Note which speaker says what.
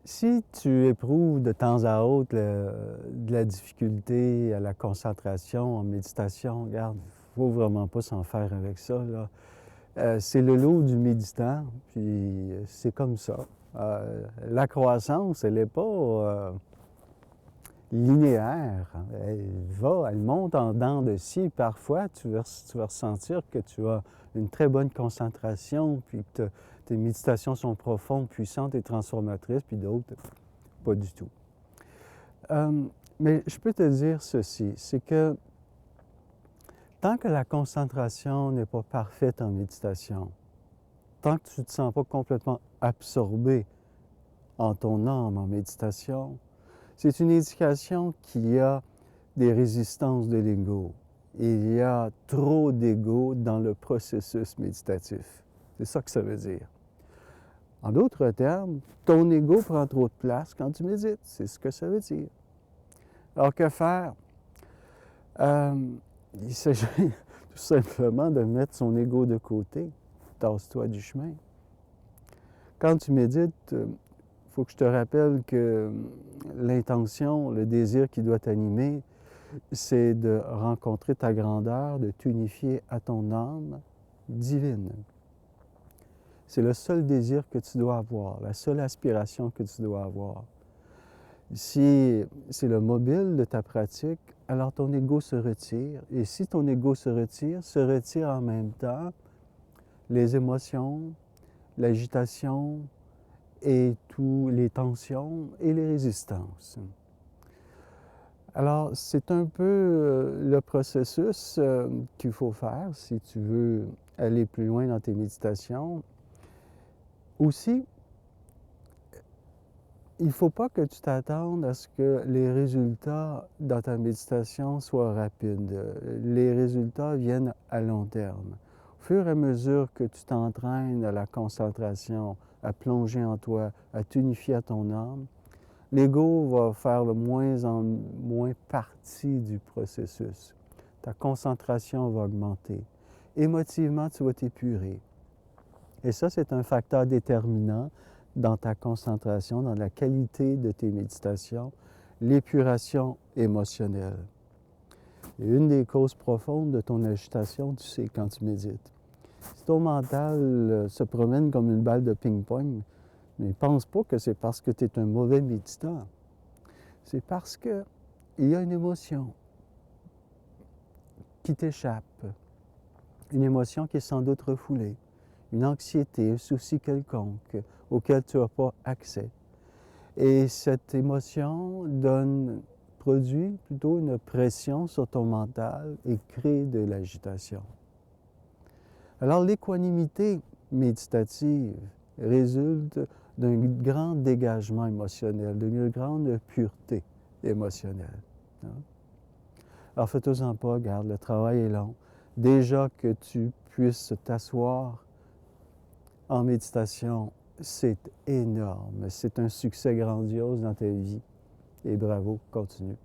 Speaker 1: Si tu éprouves de temps à autre de la difficulté à la concentration en méditation, regarde, il ne faut vraiment pas s'en faire avec ça, là. C'est le lot du méditant, puis c'est comme ça. La croissance, elle n'est pas linéaire. Elle monte en dents de scie. Parfois, tu vas ressentir que tu as une très bonne concentration, puis que tes méditations sont profondes, puissantes et transformatrices, puis d'autres, pas du tout. Mais je peux te dire ceci, c'est que tant que la concentration n'est pas parfaite en méditation, tant que tu ne te sens pas complètement absorbé en ton âme en méditation, c'est une indication qu'il y a des résistances de l'ego. Il y a trop d'ego dans le processus méditatif. C'est ça que ça veut dire. En d'autres termes, ton ego prend trop de place quand tu médites. C'est ce que ça veut dire. Alors, que faire? Il s'agit tout simplement de mettre son ego de côté. Tasse-toi du chemin. Quand tu médites, il faut que je te rappelle que l'intention, le désir qui doit t'animer, c'est de rencontrer ta grandeur, de t'unifier à ton âme divine. C'est le seul désir que tu dois avoir, la seule aspiration que tu dois avoir. Si c'est le mobile de ta pratique, alors ton ego se retire. Et si ton ego se retire en même temps les émotions, l'agitation et toutes les tensions et les résistances. Alors, c'est un peu le processus qu'il faut faire si tu veux aller plus loin dans tes méditations. Aussi, il ne faut pas que tu t'attendes à ce que les résultats dans ta méditation soient rapides. Les résultats viennent à long terme. Au fur et à mesure que tu t'entraînes à la concentration, à plonger en toi, à t'unifier à ton âme, l'ego va faire le moins en moins partie du processus. Ta concentration va augmenter. Émotivement, tu vas t'épurer. Et ça, c'est un facteur déterminant dans ta concentration, dans la qualité de tes méditations, l'épuration émotionnelle. Et une des causes profondes de ton agitation, tu sais, quand tu médites. Si ton mental se promène comme une balle de ping-pong, mais ne pense pas que c'est parce que tu es un mauvais méditant. C'est parce qu'il y a une émotion qui t'échappe, une émotion qui est sans doute refoulée, une anxiété, un souci quelconque auquel tu n'as pas accès. Et cette émotion produit plutôt une pression sur ton mental et crée de l'agitation. Alors l'équanimité méditative résulte d'un grand dégagement émotionnel, d'une grande pureté émotionnelle. Alors fais-toi-en pas, regarde, le travail est long. Déjà que tu puisses t'asseoir en méditation, c'est énorme. C'est un succès grandiose dans ta vie. Et bravo, continue.